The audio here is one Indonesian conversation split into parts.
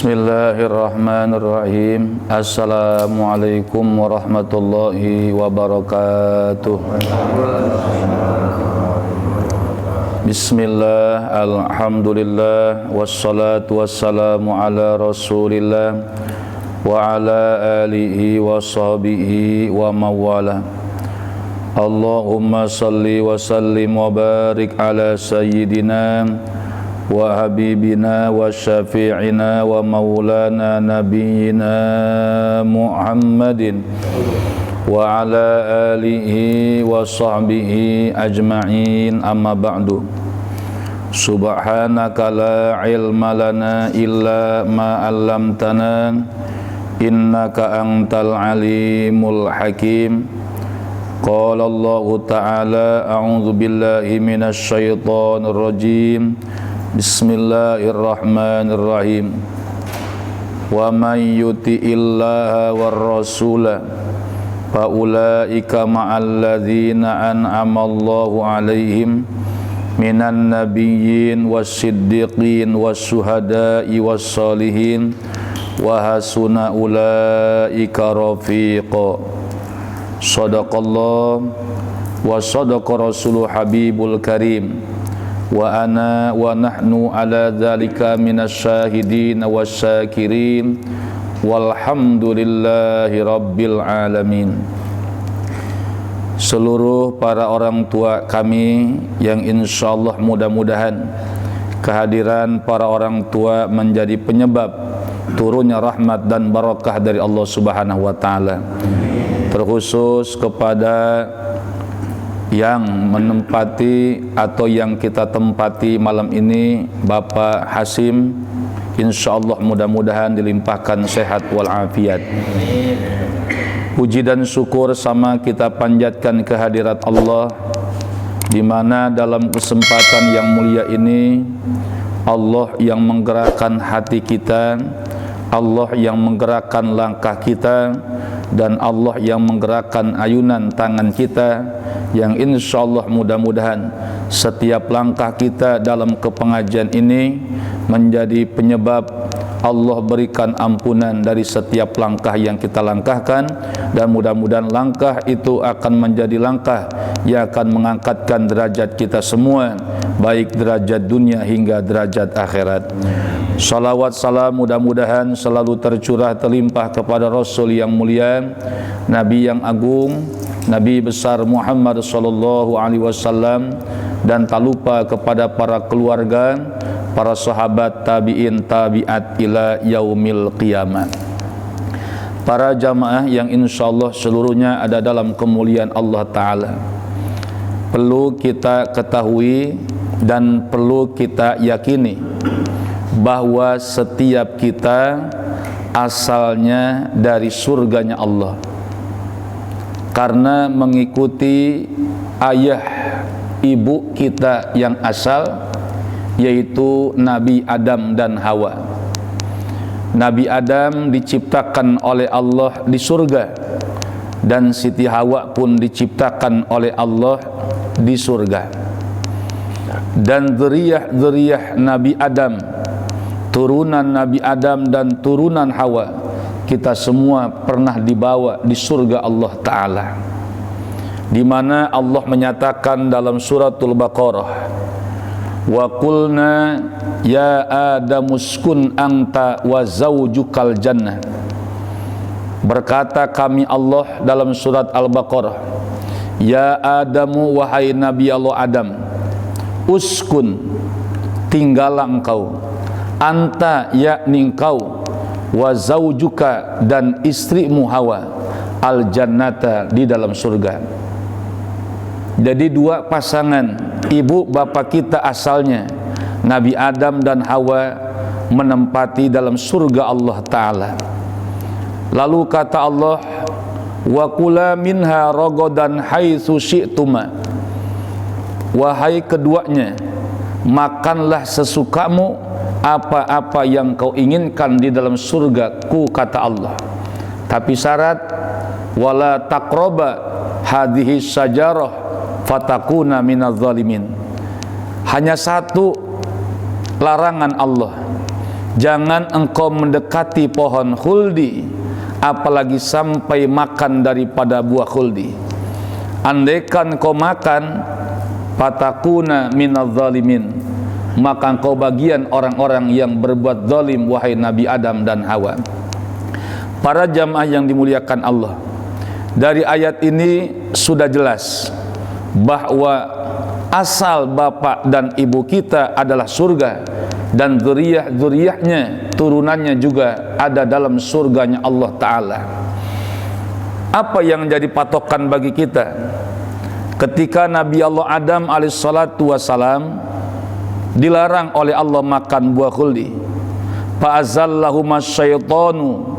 Bismillahirrahmanirrahim. Assalamualaikum warahmatullahi wabarakatuh. Bismillah, alhamdulillah, wassalatu wassalamu ala rasulillah wa ala alihi wa sahbihi wa mawala. Allahumma salli wa sallim wa barik ala sayyidina wa habibina wa syafi'ina wa maulana nabiyyina Muhammadin wa ala alihi wa sahbihi ajma'in, amma ba'du. Subhanaka la ilma lana illa ma 'allamtana innaka antal alimul hakim. Qala Allah ta'ala a'udzu billahi minasy syaithanir rajim. Bismillahirrahmanirrahim. Wa may yuti'illaha war rasula fa ulaika ma'al ladzina an'ama Allahu 'alaihim minan nabiyyin was-siddiqin was-syuhada'i was-sholihin wa hasuna ulaika rafiqa. Shadaqallah wa sadaqa rasuluh habibul karim. Wa ana wa nahnu ala dzalika minasyahidin wasyakirin walhamdulillahi rabbil alamin. Seluruh para orang tua kami yang insyaallah mudah-mudahan kehadiran para orang tua menjadi penyebab turunnya rahmat dan barakah dari Allah Subhanahu wa taala. Terkhusus kepada yang menempati atau yang kita tempati malam ini, Bapak Hasim, insyaallah mudah-mudahan dilimpahkan sehat walafiat. Puji dan syukur sama kita panjatkan kehadirat Allah, di mana dalam kesempatan yang mulia ini Allah yang menggerakkan hati kita, Allah yang menggerakkan langkah kita, dan Allah yang menggerakkan ayunan tangan kita, yang insyaallah mudah-mudahan setiap langkah kita dalam kepengajian ini menjadi penyebab Allah berikan ampunan dari setiap langkah yang kita langkahkan, dan mudah-mudahan langkah itu akan menjadi langkah yang akan mengangkatkan derajat kita semua, baik derajat dunia hingga derajat akhirat. Salawat salam mudah-mudahan selalu tercurah terlimpah kepada Rasul yang mulia, Nabi yang agung, Nabi besar Muhammad sallallahu alaihi wasallam, dan tak lupa kepada para keluarga, para sahabat, tabi'in, tabi'at ila yaumil qiyamah. Para jamaah yang insyaallah seluruhnya ada dalam kemuliaan Allah Ta'ala, perlu kita ketahui dan perlu kita yakini bahwa setiap kita asalnya dari surganya Allah, karena mengikuti ayah ibu kita yang asal, yaitu Nabi Adam dan Hawa. Nabi Adam diciptakan oleh Allah di surga, dan Siti Hawa pun diciptakan oleh Allah di surga. Dan dzurriyyah Nabi Adam, turunan Nabi Adam dan turunan Hawa, kita semua pernah dibawa di surga Allah Ta'ala, di mana Allah menyatakan dalam suratul Baqarah, wa qulna ya adamuskun anta wa zaujukal jannah. Berkata kami Allah dalam surat Al-Baqarah, ya Adamu, wahai Nabi Allah Adam, uskun, tinggallah engkau, anta, yakni engkau, wa zaujuka, dan istrimu Hawa, al jannata, di dalam surga. Jadi dua pasangan ibu bapak kita asalnya, Nabi Adam dan Hawa, menempati dalam surga Allah Ta'ala. Lalu kata Allah, wa kula minha ragadan haitsu syi'tuma. Wahai keduanya, makanlah sesukamu apa-apa yang kau inginkan di dalam surgaku, kata Allah. Tapi syarat, wala taqraba hadhihi syajarah fatakuna minaz zalimin. Hanya satu larangan Allah, jangan engkau mendekati pohon khuldi, apalagi sampai makan daripada buah khuldi. Andaikan kau makan, fatakuna minadz zalimin, maka engkau bagian orang-orang yang berbuat zalim, wahai Nabi Adam dan Hawa. Para jamaah yang dimuliakan Allah, dari ayat ini sudah jelas bahwa asal bapak dan ibu kita adalah surga, dan dzurriyyah-dzurriyyahnya, turunannya juga ada dalam surganya Allah Ta'ala. Apa yang jadi patokan bagi kita? Ketika Nabi Allah Adam alaihissalatu wassalam dilarang oleh Allah makan buah khuldi, fa'azallahuma syaitanu,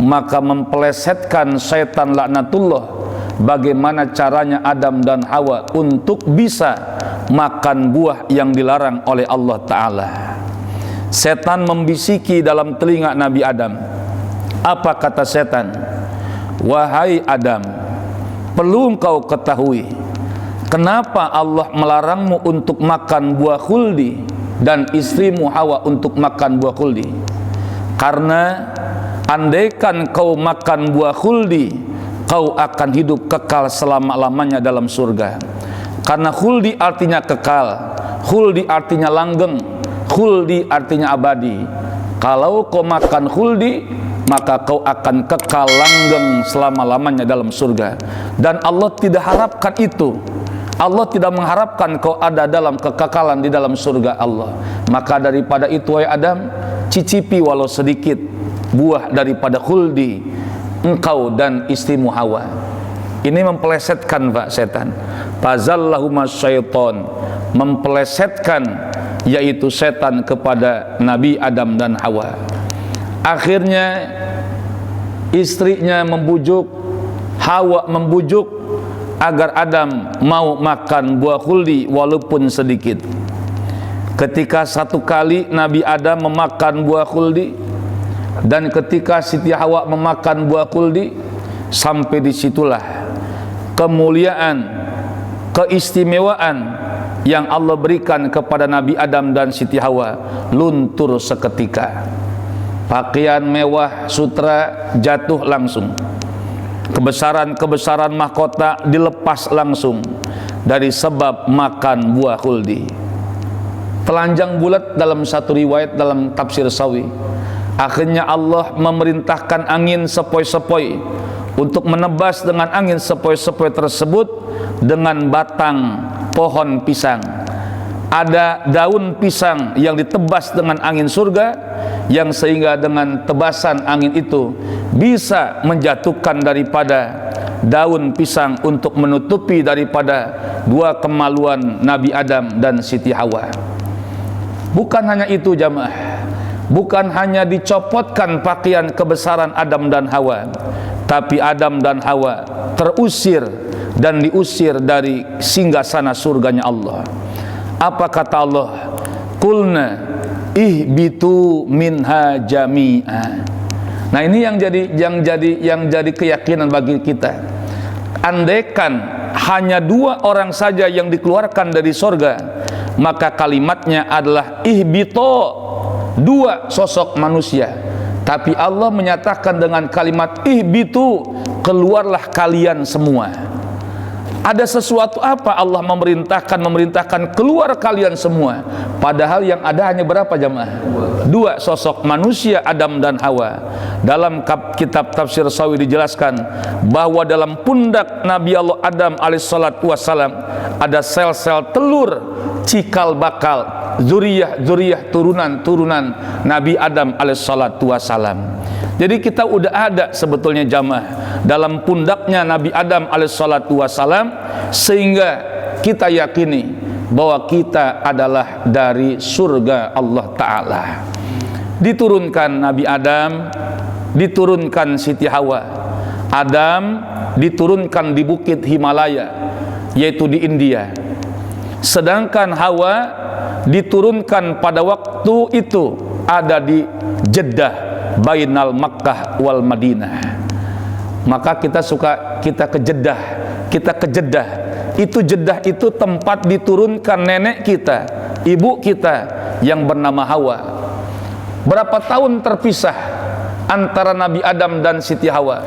maka mempelesetkan syaitan laknatullah bagaimana caranya Adam dan Hawa untuk bisa makan buah yang dilarang oleh Allah Ta'ala. Setan membisiki dalam telinga Nabi Adam. Apa kata setan? Wahai Adam, perlu engkau ketahui kenapa Allah melarangmu untuk makan buah khuldi dan istrimu Hawa untuk makan buah khuldi. Karena andaikan kau makan buah khuldi, kau akan hidup kekal selama-lamanya dalam surga. Karena khuldi artinya kekal, khuldi artinya langgeng, khuldi artinya abadi. Kalau kau makan khuldi, maka kau akan kekal langgeng selama-lamanya dalam surga. Dan Allah tidak harapkan itu. Allah tidak mengharapkan kau ada dalam kekekalan di dalam surga Allah. Maka daripada itu, wahai Adam, cicipi walau sedikit buah daripada khuldi engkau dan istrimu Hawa. Ini mempelesetkan Pak setan. Fazallahuma syaiton, mempelesetkan yaitu setan kepada Nabi Adam dan Hawa. Akhirnya istrinya membujuk, Hawa membujuk agar Adam mau makan buah khuldi walaupun sedikit. Ketika satu kali Nabi Adam memakan buah khuldi, dan ketika Siti Hawa memakan buah khuldi, sampai disitulah kemuliaan, keistimewaan yang Allah berikan kepada Nabi Adam dan Siti Hawa luntur seketika. Pakaian mewah sutra jatuh langsung, kebesaran-kebesaran mahkota dilepas langsung dari sebab makan buah khuldi. Telanjang bulat dalam satu riwayat dalam tafsir Sawi. Akhirnya Allah memerintahkan angin sepoi-sepoi untuk menebas dengan angin sepoi-sepoi tersebut dengan batang pohon pisang. Ada daun pisang yang ditebas dengan angin surga, yang sehingga dengan tebasan angin itu bisa menjatuhkan daripada daun pisang untuk menutupi daripada dua kemaluan Nabi Adam dan Siti Hawa. Bukan hanya itu jamaah, bukan hanya dicopotkan pakaian kebesaran Adam dan Hawa, tapi Adam dan Hawa terusir dan diusir dari singgasana surganya Allah. Apa kata Allah? Qulna ihbitu minha jami'a. Nah, ini yang jadi keyakinan bagi kita. Andaikan hanya dua orang saja yang dikeluarkan dari surga, maka kalimatnya adalah ihbito, dua sosok manusia. Tapi Allah menyatakan dengan kalimat ihbitu, keluarlah kalian semua. Ada sesuatu apa Allah memerintahkan keluar kalian semua, padahal yang ada hanya berapa jamaah? Dua sosok manusia, Adam dan Hawa. Dalam kitab tafsir Sawi dijelaskan bahwa dalam pundak Nabi Allah Adam alaihissalatu wassalam ada sel-sel telur cikal bakal zuriyah turunan Nabi Adam alaihissalatu wassalam. Jadi kita udah ada sebetulnya jamaah dalam pundaknya Nabi Adam alaihissalatu wassalam, sehingga kita yakini bahwa kita adalah dari surga Allah Ta'ala. Diturunkan Nabi Adam, diturunkan Siti Hawa. Adam diturunkan di bukit Himalaya, yaitu di India. Sedangkan Hawa diturunkan pada waktu itu ada di Jeddah, bainal Makkah wal Madinah. Maka kita ke Jeddah. Itu Jeddah itu tempat diturunkan nenek kita, ibu kita yang bernama Hawa. Berapa tahun terpisah antara Nabi Adam dan Siti Hawa?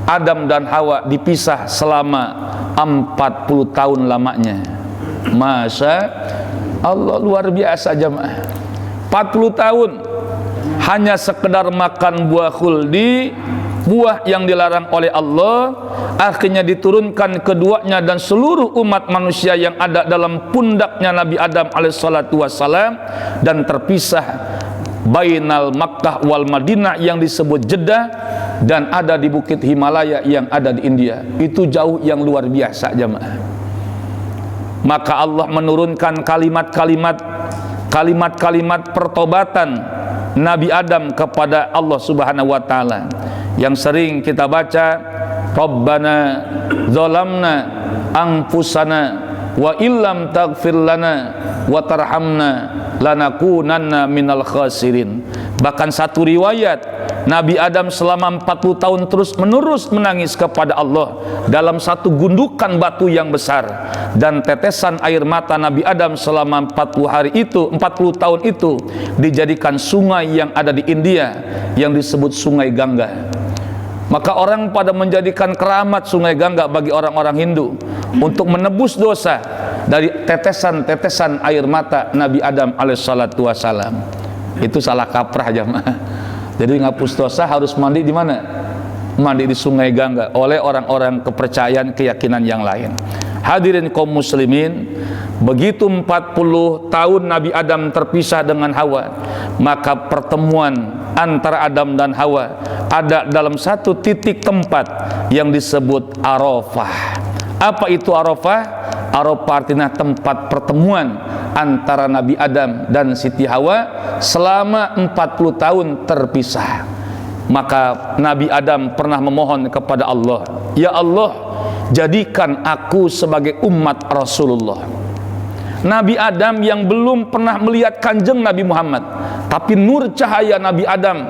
Adam dan Hawa dipisah selama 40 tahun lamanya. Masya Allah, luar biasa jamaah. 40 tahun hanya sekedar makan buah khuldi, buah yang dilarang oleh Allah. Akhirnya diturunkan keduanya dan seluruh umat manusia yang ada dalam pundaknya Nabi Adam alaihissalatu wassalam, dan terpisah bainal Makkah wal Madinah yang disebut Jeddah, dan ada di bukit Himalaya yang ada di India. Itu jauh yang luar biasa jamaah. Maka Allah menurunkan kalimat-kalimat pertobatan Nabi Adam kepada Allah Subhanahu wa taala yang sering kita baca, Rabbana zalamna anfusana wa illam taghfir lana wa tarhamna lanakunanna minal khasirin. Bahkan satu riwayat, Nabi Adam selama 40 tahun terus menerus menangis kepada Allah dalam satu gundukan batu yang besar, dan tetesan air mata Nabi Adam selama 40 tahun itu dijadikan sungai yang ada di India yang disebut Sungai Gangga. Maka orang pada menjadikan keramat Sungai Gangga bagi orang-orang Hindu untuk menebus dosa dari tetesan-tetesan air mata Nabi Adam alaihissalatu wassalam. Itu salah kaprah jamaah. Jadi ngapus dosa harus mandi di mana? Mandi di Sungai Gangga oleh orang-orang kepercayaan keyakinan yang lain. Hadirin kaum muslimin, begitu 40 tahun Nabi Adam terpisah dengan Hawa, maka pertemuan antara Adam dan Hawa ada dalam satu titik tempat yang disebut Arafah. Apa itu Arafah? Arafah artinya tempat pertemuan antara Nabi Adam dan Siti Hawa selama 40 tahun terpisah. Maka Nabi Adam pernah memohon kepada Allah, ya Allah, jadikan aku sebagai umat Rasulullah. Nabi Adam yang belum pernah melihat kanjeng Nabi Muhammad, tapi nur cahaya Nabi Adam,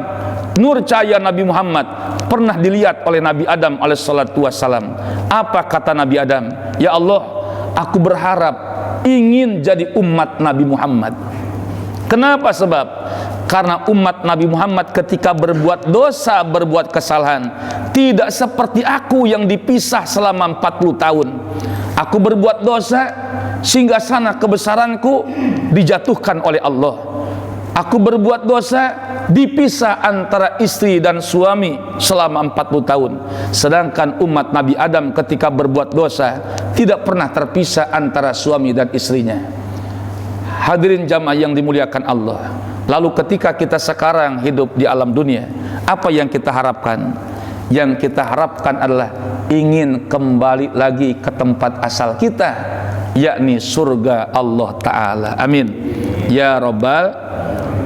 nur cahaya Nabi Muhammad pernah dilihat oleh Nabi Adam alaihissalatu wassalam. Apa kata Nabi Adam? Ya Allah, aku berharap ingin jadi umat Nabi Muhammad. Kenapa? Sebab karena umat Nabi Muhammad ketika berbuat dosa, berbuat kesalahan, tidak seperti aku yang dipisah selama 40 tahun. Aku berbuat dosa sehingga sana kebesaranku dijatuhkan oleh Allah. Aku berbuat dosa dipisah antara istri dan suami selama 40 tahun. Sedangkan umat Nabi Adam ketika berbuat dosa tidak pernah terpisah antara suami dan istrinya. Hadirin jamaah yang dimuliakan Allah. Lalu ketika kita sekarang hidup di alam dunia, apa yang kita harapkan? Yang kita harapkan adalah ingin kembali lagi ke tempat asal kita, yakni surga Allah Ta'ala. Amin ya Rabbal.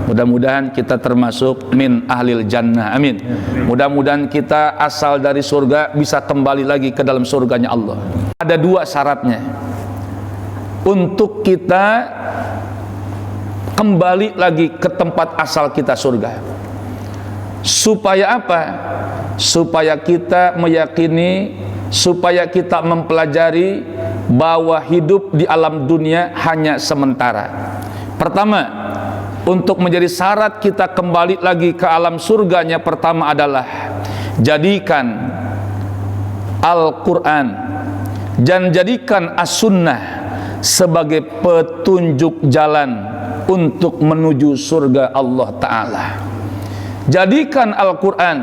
Mudah-mudahan kita termasuk min ahlil jannah. Amin. Mudah-mudahan kita asal dari surga bisa kembali lagi ke dalam surganya Allah. Ada dua syaratnya untuk kita kembali lagi ke tempat asal kita, surga. Supaya apa? Supaya kita meyakini, supaya kita mempelajari bahwa hidup di alam dunia hanya sementara. Pertama, untuk menjadi syarat kita kembali lagi ke alam surganya, pertama adalah jadikan Al-Quran dan jadikan As-Sunnah sebagai petunjuk jalan untuk menuju surga Allah Ta'ala. Jadikan Al-Quran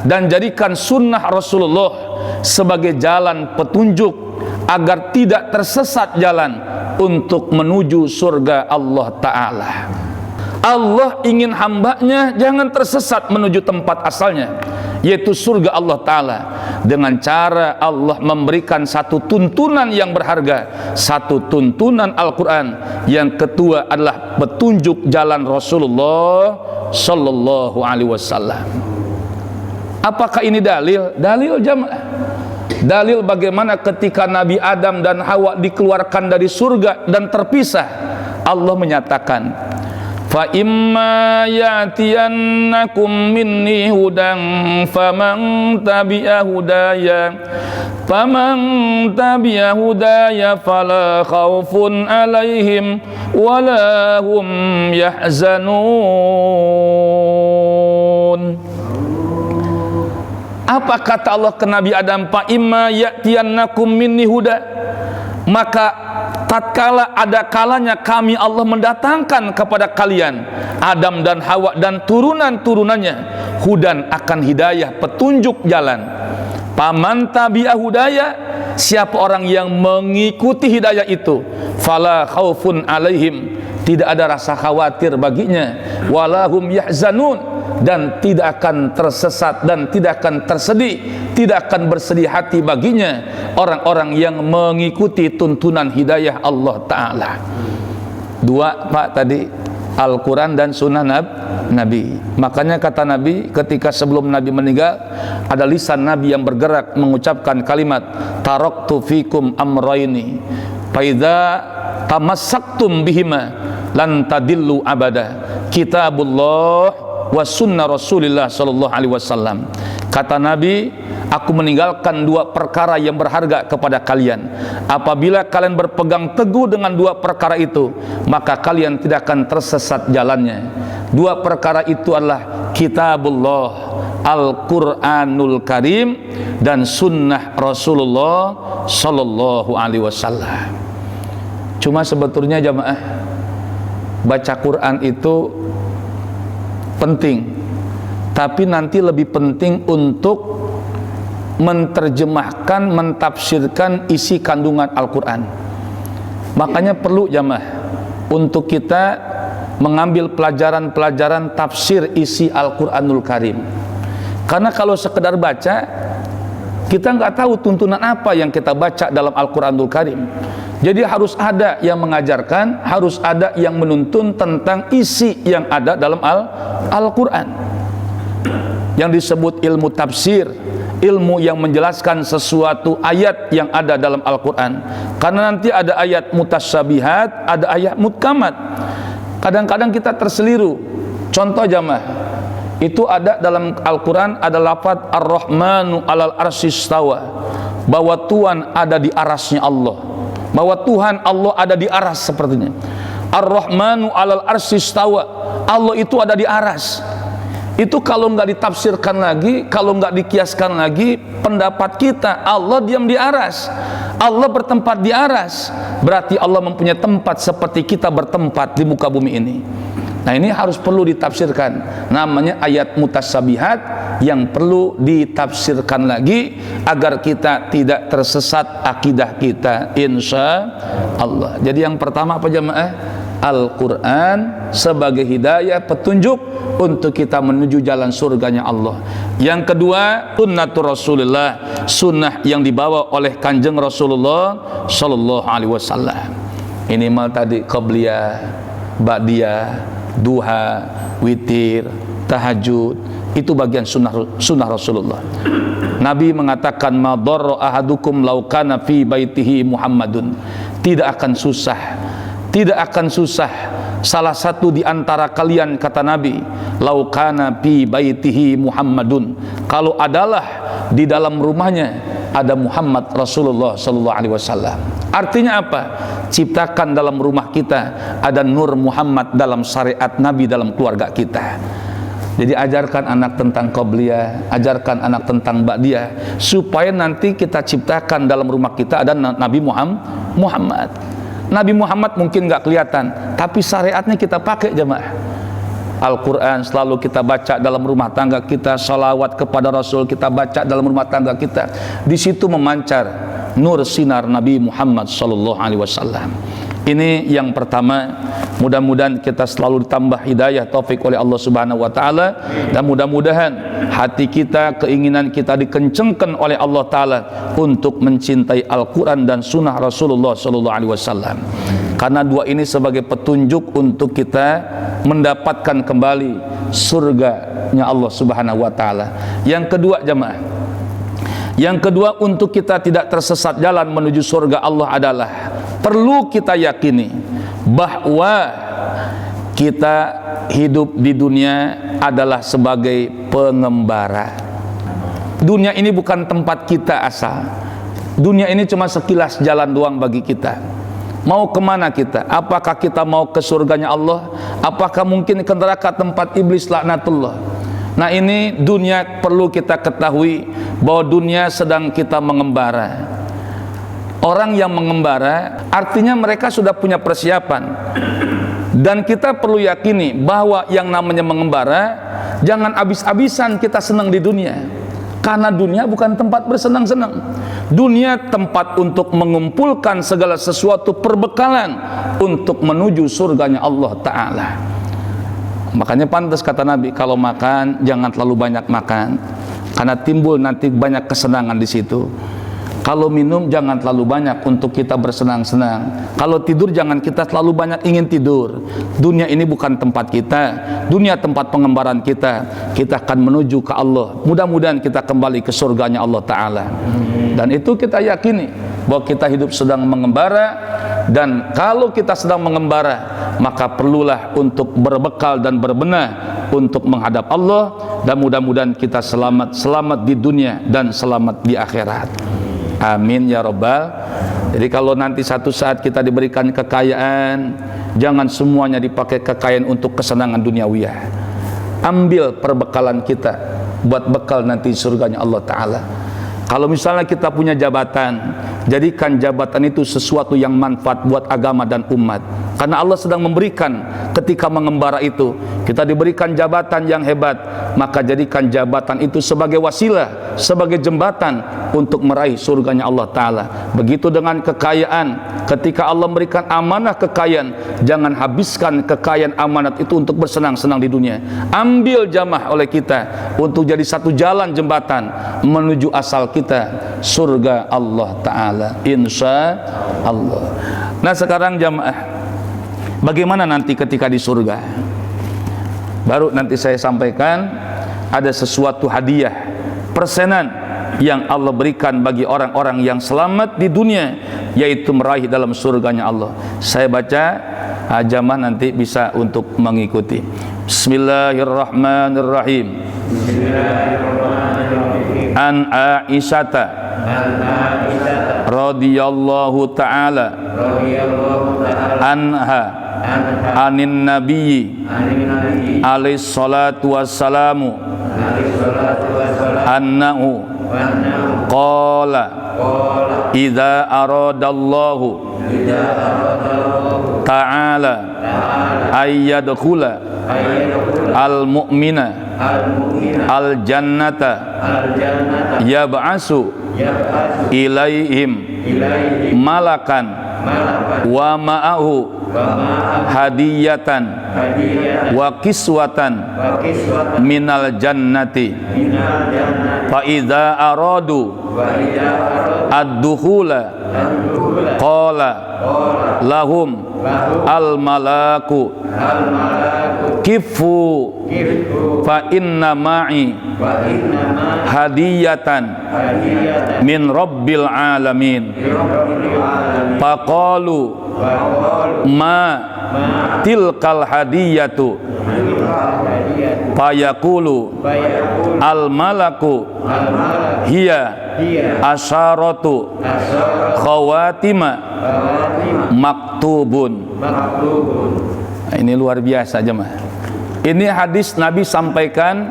dan jadikan sunnah Rasulullah sebagai jalan petunjuk agar tidak tersesat jalan untuk menuju surga Allah Ta'ala. Allah ingin hambanya jangan tersesat menuju tempat asalnya, yaitu surga Allah Ta'ala, dengan cara Allah memberikan satu tuntunan yang berharga, satu tuntunan Al-Quran, yang kedua adalah petunjuk jalan Rasulullah Sallallahu Alaihi Wasallam. Apakah ini dalil? Dalil jamaah. Dalil bagaimana ketika Nabi Adam dan Hawa dikeluarkan dari surga dan terpisah, Allah menyatakan, Fa imma ya'tiyannakum minni hudan faman tabi'a hudaya fala khaufun alaihim wala hum yahzanun. Apa kata Allah ke Nabi Adam? Fa imma ya'tiyannakum minni huda, maka tatkala ada kalanya kami Allah mendatangkan kepada kalian, Adam dan Hawa dan turunan-turunannya, hudan akan hidayah, petunjuk jalan. Paman tabi'a hudaya, siapa orang yang mengikuti hidayah itu, fala khaufun alaihim, tidak ada rasa khawatir baginya, walahum yahzanun, dan tidak akan tersesat dan tidak akan tersedih, tidak akan bersedih hati baginya orang-orang yang mengikuti tuntunan hidayah Allah Ta'ala. Dua Pak tadi, Al-Quran dan Sunnah Nabi. Makanya kata Nabi ketika sebelum Nabi meninggal, ada lisan Nabi yang bergerak mengucapkan kalimat taraktu fikum amraini faidha tamassaktum bihima lan tadillu abada, kitabullah wa sunnah Rasulullah sallallahu alaihi wasallam. Kata Nabi, aku meninggalkan dua perkara yang berharga kepada kalian. Apabila kalian berpegang teguh dengan dua perkara itu, maka kalian tidak akan tersesat jalannya. Dua perkara itu adalah kitabullah, Al-Quranul Karim, dan sunnah Rasulullah sallallahu alaihi wasallam. Cuma sebetulnya jamaah, baca Quran itu penting, tapi nanti lebih penting untuk menterjemahkan, mentafsirkan isi kandungan Al-Quran. Makanya perlu jamaah untuk kita mengambil pelajaran-pelajaran tafsir isi Al-Quranul Karim. Karena kalau sekedar baca, kita nggak tahu tuntunan apa yang kita baca dalam Al-Quranul Karim. Jadi harus ada yang mengajarkan, harus ada yang menuntun tentang isi yang ada dalam Al-Quran. Yang disebut ilmu tafsir, ilmu yang menjelaskan sesuatu ayat yang ada dalam Al-Quran. Karena nanti ada ayat mutasyabihat, ada ayat muhkamat. Kadang-kadang kita terseliru. Contoh jamaah, itu ada dalam Al-Quran, ada lafaz Ar-Rahmanu alal arsyistawa, bahwa Tuhan ada di arasnya Allah, bahwa Tuhan Allah ada di aras sepertinya. Ar-Rahmanu alal arsyistawa, Allah itu ada di aras. Itu kalau nggak ditafsirkan lagi, kalau nggak dikiaskan lagi, pendapat kita Allah diam di aras, Allah bertempat di aras, berarti Allah mempunyai tempat seperti kita bertempat di muka bumi ini. Nah, ini harus perlu ditafsirkan, namanya ayat mutasyabihat yang perlu ditafsirkan lagi agar kita tidak tersesat akidah kita, insya Allah. Jadi yang pertama apa jamaah? Al-Quran sebagai hidayah, petunjuk untuk kita menuju jalan surganya Allah. Yang kedua, sunnatur Rasulullah, sunnah yang dibawa oleh kanjeng Rasulullah sallallahu alaihi wasallam. Ini mal tadi qabliyah, ba'diyah, duha, witir, tahajud, itu bagian sunnah Rasulullah. Nabi mengatakan ma darra ahadukum law kana fi baitihi Muhammadun, tidak akan susah salah satu di antara kalian, kata Nabi, law kana fi baitihi Muhammadun, kalau adalah di dalam rumahnya ada Muhammad Rasulullah sallallahu alaihi wasallam. Artinya apa? Ciptakan dalam rumah kita ada nur Muhammad dalam syariat Nabi dalam keluarga kita. Jadi ajarkan anak tentang qabliyah, ajarkan anak tentang ba'diyah, supaya nanti kita ciptakan dalam rumah kita ada Nabi Muhammad. Nabi Muhammad mungkin nggak kelihatan, tapi syariatnya kita pakai jemaah. Al-Quran selalu kita baca dalam rumah tangga kita, salawat kepada Rasul kita baca dalam rumah tangga kita. Di situ memancar nur sinar Nabi Muhammad sallallahu alaihi wasallam. Ini yang pertama. Mudah-mudahan kita selalu ditambah hidayah taufik oleh Allah Subhanahu wa taala, dan mudah-mudahan hati kita, keinginan kita dikencengkan oleh Allah taala untuk mencintai Al-Qur'an dan sunnah Rasulullah sallallahu alaihi wasallam. Karena dua ini sebagai petunjuk untuk kita mendapatkan kembali surganya Allah Subhanahu wa taala. Yang kedua jemaah, yang kedua untuk kita tidak tersesat jalan menuju surga Allah adalah perlu kita yakini bahwa kita hidup di dunia adalah sebagai pengembara. Dunia ini bukan tempat kita asal. Dunia ini cuma sekilas jalan doang bagi kita. Mau kemana kita? Apakah kita mau ke surganya Allah? Apakah mungkin ke neraka tempat iblis laknatullah? Nah, ini dunia perlu kita ketahui bahwa dunia sedang kita mengembara. Orang yang mengembara artinya mereka sudah punya persiapan. Dan kita perlu yakini bahwa yang namanya mengembara, jangan habis-habisan kita senang di dunia. Karena dunia bukan tempat bersenang-senang. Dunia tempat untuk mengumpulkan segala sesuatu perbekalan untuk menuju surganya Allah Ta'ala. Makanya pantas kata Nabi, kalau makan jangan terlalu banyak makan, karena timbul nanti banyak kesenangan di situ. Kalau minum jangan terlalu banyak untuk kita bersenang-senang. Kalau tidur jangan kita terlalu banyak ingin tidur. Dunia ini bukan tempat kita. Dunia tempat pengembaraan kita. Kita akan menuju ke Allah. Mudah-mudahan kita kembali ke surganya Allah Ta'ala. Dan itu kita yakini bahwa kita hidup sedang mengembara. Dan kalau kita sedang mengembara, maka perlulah untuk berbekal dan berbenah untuk menghadap Allah. Dan mudah-mudahan kita selamat di dunia dan selamat di akhirat. Amin ya Rabbal. Jadi kalau nanti satu saat kita diberikan kekayaan, jangan semuanya dipakai kekayaan untuk kesenangan duniawiyah. Ambil perbekalan kita buat bekal nanti surganya Allah Ta'ala. Kalau misalnya kita punya jabatan, jadikan jabatan itu sesuatu yang manfaat buat agama dan umat. Karena Allah sedang memberikan ketika mengembara itu. Kita diberikan jabatan yang hebat, maka jadikan jabatan itu sebagai wasilah, sebagai jembatan untuk meraih surganya Allah Ta'ala. Begitu dengan kekayaan. Ketika Allah memberikan amanah kekayaan, jangan habiskan kekayaan amanat itu untuk bersenang-senang di dunia. Ambil jamaah oleh kita untuk jadi satu jalan jembatan menuju asal kita, surga Allah Ta'ala, insya Allah. Nah sekarang jamaah, bagaimana nanti ketika di surga? Baru nanti saya sampaikan ada sesuatu hadiah persenan yang Allah berikan bagi orang-orang yang selamat di dunia, yaitu meraih dalam surganya Allah. Saya baca, jamaah nanti bisa untuk mengikuti. Bismillahirrahmanirrahim. An Aisyata radhiyallahu ta'ala anha anin nabiyyi alaihi salatu wassalamu annahu qala idza aradallahu ta'ala ayyadkhula al-mu'mina al-jannata yab'asu ilaihim malakan wa ma'ahu hadiyatan wa kiswatan minal jannati fa idza aradu ad-dukhula qala lahum al-malaku kifu fa inna ma'i hadiyatan min rabbil alamin faqalu ma tilkal hadiyatu fayaqulu al malaku hiya asyaratu khawatima maktubun. Ini luar biasa jemaah. Ini hadis Nabi sampaikan,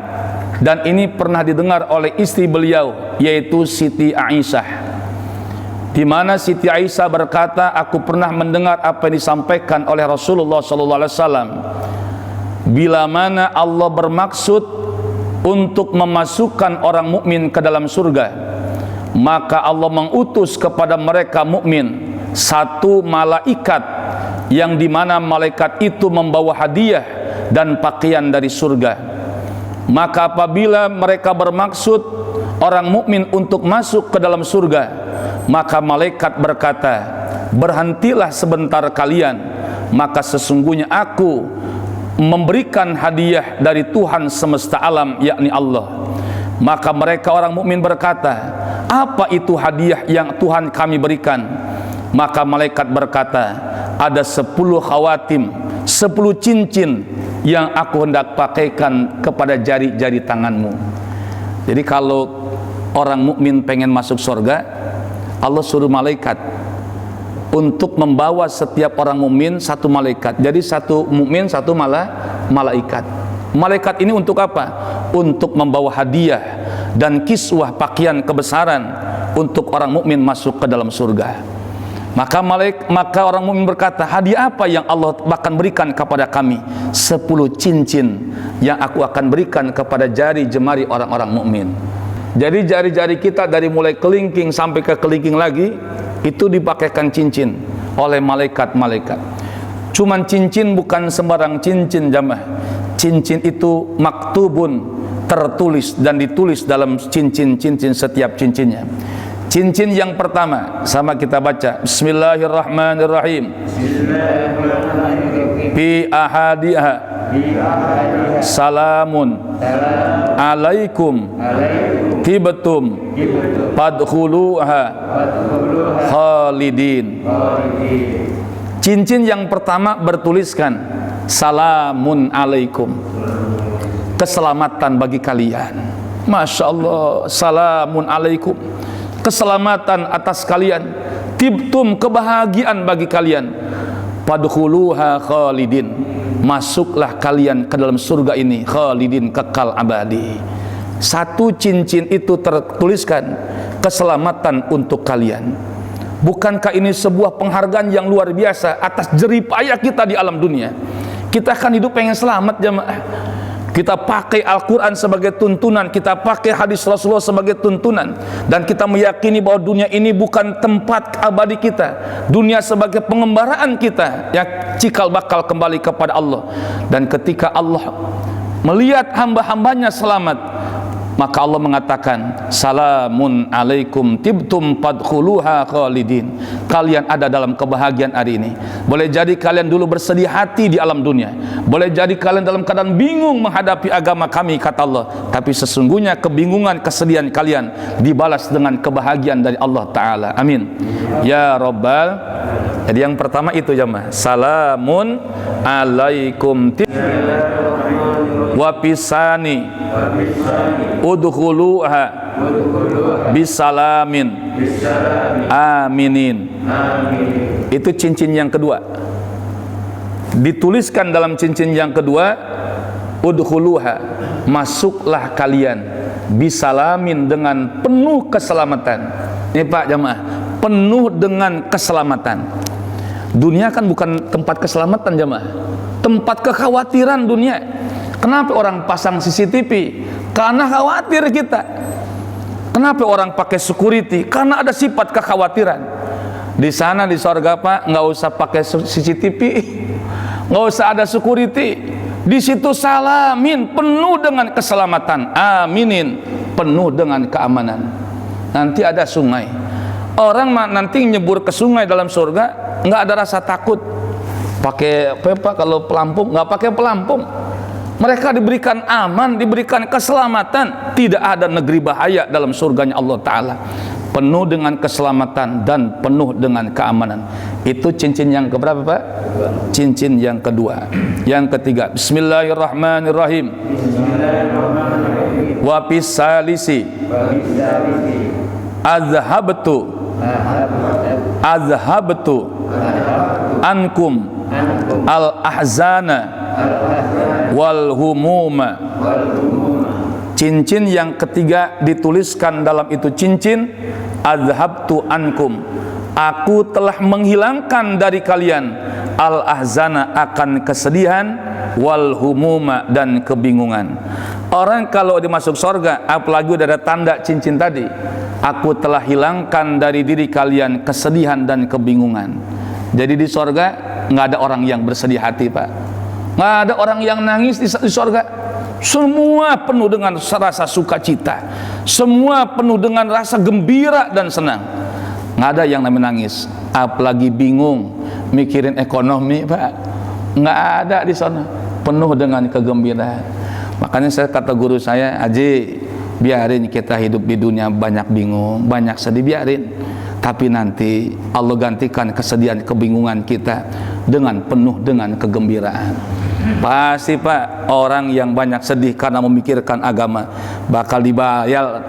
dan ini pernah didengar oleh istri beliau, yaitu Siti Aisyah, di mana Siti Aisyah berkata, aku pernah mendengar apa yang disampaikan oleh Rasulullah SAW. Bila mana Allah bermaksud untuk memasukkan orang mukmin ke dalam surga, maka Allah mengutus kepada mereka mukmin satu malaikat, yang dimana malaikat itu membawa hadiah dan pakaian dari surga. Maka apabila mereka bermaksud orang mukmin untuk masuk ke dalam surga, maka malaikat berkata, berhentilah sebentar kalian, maka sesungguhnya aku memberikan hadiah dari Tuhan semesta alam, yakni Allah. Maka mereka orang mukmin berkata, apa itu hadiah yang Tuhan kami berikan? Maka malaikat berkata, ada 10 khawatim, 10 cincin yang aku hendak pakaikan kepada jari-jari tanganmu. Jadi kalau orang mukmin pengen masuk surga, Allah suruh malaikat untuk membawa setiap orang mukmin satu malaikat. Jadi satu mukmin satu malaikat. Malaikat ini untuk apa? Untuk membawa hadiah dan kiswah pakaian kebesaran untuk orang mukmin masuk ke dalam surga. Maka orang mukmin berkata, hadiah apa yang Allah akan berikan kepada kami? 10 cincin yang aku akan berikan kepada jari jemari orang-orang mukmin. Jadi jari-jari kita dari mulai kelingking sampai ke kelingking lagi itu dipakaikan cincin oleh malaikat-malaikat. Cuman cincin bukan sembarang cincin jamaah. Cincin itu maktubun, tertulis dan ditulis dalam cincin-cincin setiap cincinnya. Cincin yang pertama sama kita baca Bismillahirrahmanirrahim. Fi ahadiha salamun alaikum tibtum fadkhuluha khalidin. Cincin yang pertama bertuliskan salamun alaikum, keselamatan bagi kalian. Masya Allah, salamun alaikum, keselamatan atas kalian. Tibtum, kebahagiaan bagi kalian. Fadkhuluha khalidin, masuklah kalian ke dalam surga ini khalidin, kekal abadi. Satu cincin itu tertuliskan keselamatan untuk kalian. Bukankah ini sebuah penghargaan yang luar biasa atas jerih payah kita di alam dunia? Kita kan hidup pengen selamat jemaah. Kita pakai Al-Quran sebagai tuntunan, kita pakai hadis Rasulullah sebagai tuntunan, dan kita meyakini bahwa dunia ini bukan tempat abadi kita. Dunia sebagai pengembaraan kita yang cikal bakal kembali kepada Allah. Dan ketika Allah melihat hamba-hambanya selamat, maka Allah mengatakan salamun alaikum tibtum fadkhuluha khalidin. Kalian ada dalam kebahagiaan hari ini. Boleh jadi kalian dulu bersedih hati di alam dunia, boleh jadi kalian dalam keadaan bingung menghadapi agama kami, kata Allah, tapi sesungguhnya kebingungan, kesedihan kalian dibalas dengan kebahagiaan dari Allah Ta'ala. Amin ya Rabbal. Jadi yang pertama itu jemaah, salamun alaikum wa pisani udkhuluha bisalamin aminin. Itu cincin yang kedua. Dituliskan dalam cincin yang kedua, udkhuluha, masuklah kalian bisalamin, dengan penuh keselamatan. Ini Pak jemaah, penuh dengan keselamatan. Dunia kan bukan tempat keselamatan jemaah, tempat kekhawatiran dunia. Kenapa orang pasang CCTV? Karena khawatir kita. Kenapa orang pakai security? Karena ada sifat kekhawatiran. Di sana di sorga Pak, nggak usah pakai CCTV, nggak usah ada security. Di situ salamin, penuh dengan keselamatan, aminin, penuh dengan keamanan. Nanti ada sungai. Orang nanti nyebur ke sungai dalam surga, nggak ada rasa takut. Pakai apa kalau pelampung? Nggak pakai pelampung. Mereka diberikan aman, diberikan keselamatan. Tidak ada negeri bahaya dalam surganya Allah Ta'ala. Penuh dengan keselamatan dan penuh dengan keamanan. Itu cincin yang keberapa Pak? Cincin yang kedua. Yang ketiga, Bismillahirrahmanirrahim. Wa pisalisi azhabtu ankum al-ahzana wal humuma. Cincin yang ketiga dituliskan dalam itu cincin, azhabtu ankum, aku telah menghilangkan dari kalian al-ahzana, akan kesedihan, wal humuma, dan kebingungan. Orang kalau dimasuk surga, apalagi udah ada tanda cincin tadi, aku telah hilangkan dari diri kalian kesedihan dan kebingungan. Jadi di surga nggak ada orang yang bersedih hati Pak, nggak ada orang yang nangis di surga. Semua penuh dengan rasa sukacita, semua penuh dengan rasa gembira dan senang. Nggak ada yang namanya nangis, apalagi bingung mikirin ekonomi Pak, nggak ada di sana. Penuh dengan kegembiraan. Makanya saya kata guru saya, Haji, biarin kita hidup di dunia banyak bingung, banyak sedih, biarin. Tapi nanti Allah gantikan kesedihan, kebingungan kita dengan penuh dengan kegembiraan. Pasti Pak, orang yang banyak sedih karena memikirkan agama bakal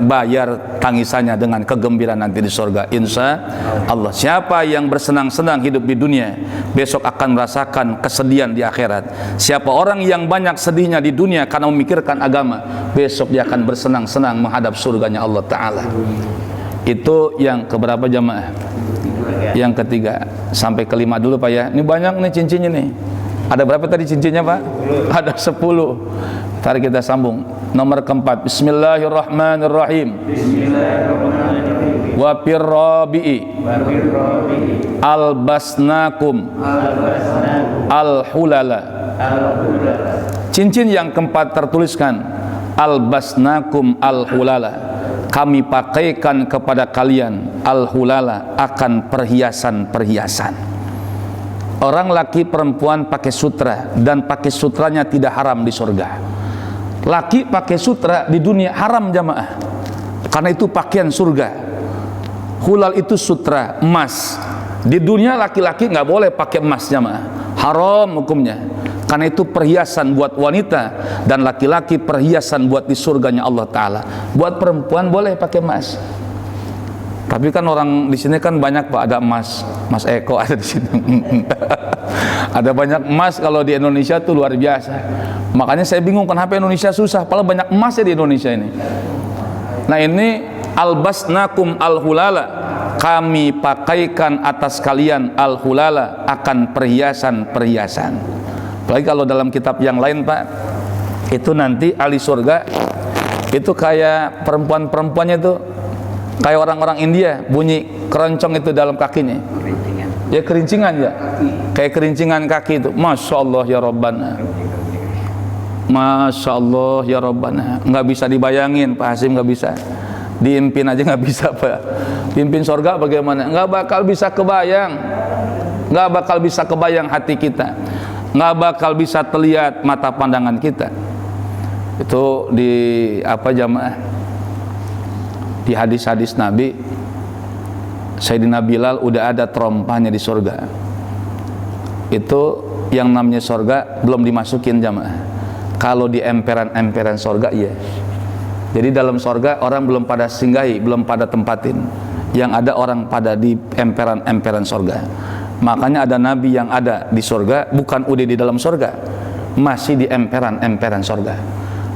bayar tangisannya dengan kegembiraan nanti di surga, insya Allah. Siapa yang bersenang-senang hidup di dunia, besok akan merasakan kesedihan di akhirat. Siapa orang yang banyak sedihnya di dunia karena memikirkan agama, besok dia akan bersenang-senang menghadap surganya Allah Ta'ala. Itu yang keberapa jamaah? Yang ketiga. Sampai kelima dulu Pak ya. Ini banyak nih cincinnya nih. Ada berapa tadi cincinnya Pak? Ada 10. Tarik kita sambung. Nomor keempat. Bismillahirrahmanirrahim. Wa firrabi'i albasnakum alhulala. Cincin yang keempat tertuliskan albasnakum alhulala. Kami pakaikan kepada kalian alhulala, akan perhiasan-perhiasan. Orang laki perempuan pakai sutra, dan pakai sutranya tidak haram di surga. Laki pakai sutra di dunia haram jamaah, karena itu pakaian surga. Hulal itu sutra emas. Di dunia laki-laki nggak boleh pakai emas jamaah, haram hukumnya. Karena itu perhiasan buat wanita, dan laki-laki perhiasan buat di surganya Allah Ta'ala. Buat perempuan boleh pakai emas. Tapi kan orang di sini kan banyak Pak, ada emas, Mas Eko ada di sini. Ada banyak emas kalau di Indonesia tuh luar biasa. Makanya saya bingung kenapa Indonesia susah, padahal banyak emasnya di Indonesia ini. Nah ini albasnakum alhulala, kami pakaikan atas kalian alhulala, akan perhiasan-perhiasan. Apalagi kalau dalam kitab yang lain Pak, itu nanti ahli surga itu kayak perempuan-perempuannya itu kayak orang-orang India, bunyi keroncong itu dalam kakinya. Ya kerincingan ya, kayak kerincingan kaki itu. Masya Allah ya Rabbana, Masya Allah ya Rabbana. Nggak bisa dibayangin Pak Hasim, nggak bisa. Diimpin aja nggak bisa Pak. Pimpin surga bagaimana? Nggak bakal bisa kebayang. Nggak bakal bisa kebayang hati kita. Nggak bakal bisa terlihat mata pandangan kita. Itu di apa jamaah? Di hadis-hadis Nabi, Sayyidina Bilal udah ada terompahnya di surga. Itu yang namanya surga belum dimasukin jamaah. Kalau di emperan-emperan surga ya. Jadi dalam surga orang belum pada singgahi, belum pada tempatin. Yang ada orang pada di emperan-emperan surga. Makanya ada nabi yang ada di surga bukan udah di dalam surga, masih di emperan-emperan surga.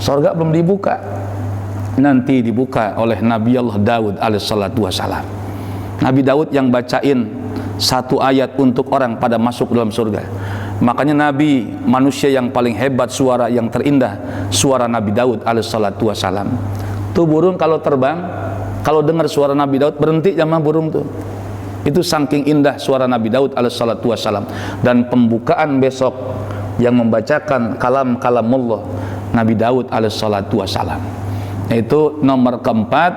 Surga belum dibuka. Nanti dibuka oleh Nabi Allah Daud alaihissalatu wassalam. Nabi Daud yang bacain satu ayat untuk orang pada masuk dalam surga. Makanya Nabi manusia yang paling hebat, suara yang terindah, suara Nabi Daud alaihissalatu wassalam. Tuh burung kalau terbang, kalau dengar suara Nabi Daud berhenti jamaah burung tuh. Itu saking indah suara Nabi Daud alaihissalatu wassalam. Dan pembukaan besok yang membacakan kalam-kalamullah Nabi Daud alaihissalatu wassalam. Itu nomor keempat,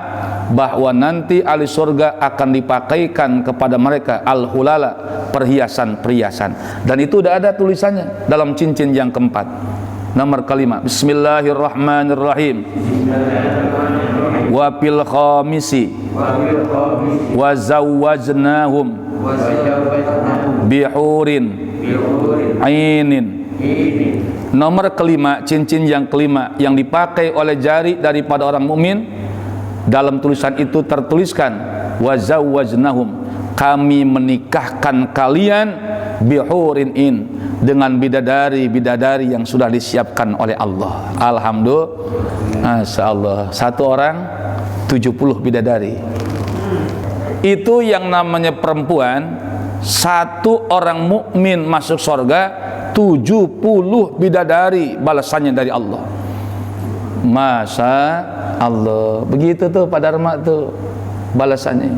bahwa nanti ahli surga akan dipakaikan kepada mereka al-hulala, perhiasan-perhiasan. Dan itu udah ada tulisannya dalam cincin yang keempat. Nomor kelima, Bismillahirrahmanirrahim. Wa fil khamisi wa zawwajnahum bihurin ainin. Nomor kelima, cincin yang kelima yang dipakai oleh jari daripada orang mukmin, dalam tulisan itu tertuliskan wa zawwajnahum, kami menikahkan kalian bihurin in, dengan bidadari-bidadari yang sudah disiapkan oleh Allah. Alhamdulillah, masyaallah. Satu orang 70 bidadari. Itu yang namanya perempuan. Satu orang mukmin masuk surga, 70 bidadari balasannya dari Allah. Masya Allah. Begitu tuh Pak Dharma tuh balasannya.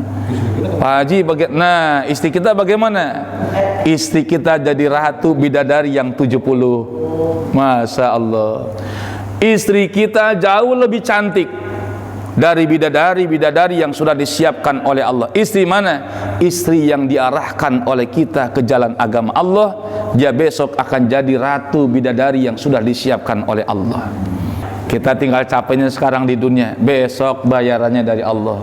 Pak Haji nah istri kita bagaimana? Istri kita jadi ratu bidadari yang 70. Masya Allah. Istri kita jauh lebih cantik dari bidadari-bidadari yang sudah disiapkan oleh Allah. Istri mana? Istri yang diarahkan oleh kita ke jalan agama Allah. Dia besok akan jadi ratu bidadari yang sudah disiapkan oleh Allah. Kita tinggal capeknya sekarang di dunia, besok bayarannya dari Allah.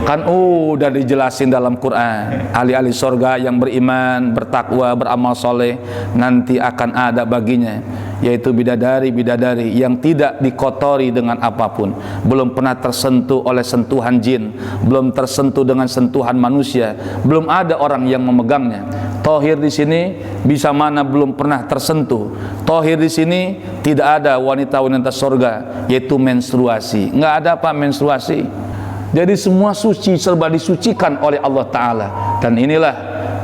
Kan udah dijelasin dalam Quran, ahli-ahli surga yang beriman, bertakwa, beramal soleh nanti akan ada baginya, yaitu bidadari-bidadari yang tidak dikotori dengan apapun, belum pernah tersentuh oleh sentuhan jin, belum tersentuh dengan sentuhan manusia, belum ada orang yang memegangnya. Tohir di sini bisa mana belum pernah tersentuh. Tohir di sini tidak ada wanita-wanita surga, yaitu menstruasi. Nggak ada apa menstruasi. Jadi semua suci, serba disucikan oleh Allah Ta'ala. Dan inilah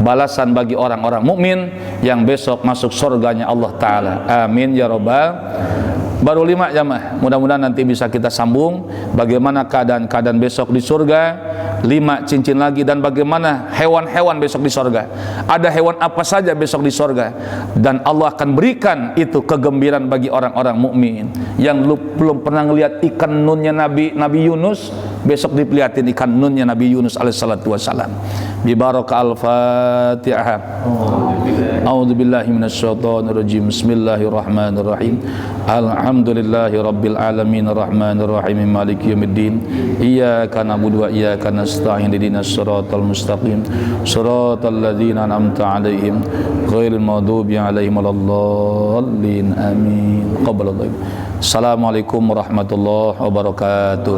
balasan bagi orang-orang mukmin yang besok masuk surganya Allah Ta'ala. Amin ya Rabbal. Baru 5 jamaah, mudah-mudahan nanti bisa kita sambung bagaimana keadaan-keadaan besok di surga. 5 cincin lagi, dan bagaimana hewan-hewan besok di surga. Ada hewan apa saja besok di surga, dan Allah akan berikan itu kegembiraan bagi orang-orang mukmin yang belum pernah melihat ikan nunnya Nabi Yunus. Besok dilihatin ikan nunnya Nabi Yunus alaihissalatu wassalam. Bi baraka al-Fatihah. A'udzubillahi minasyaitonirrajim. Bismillahirrahmanirrahim. Alhamdulillahi rabbil alamin arrahmanir rahim maliki yaumiddin. Iyyaka na'budu wa iyyaka nasta'in ihdinas siratal mustaqim siratal ladzina an'amta 'alaihim ghairil maghdubi 'alaihim waladdallin. Amin. Qabbalallahu. Assalamualaikum warahmatullahi wabarakatuh.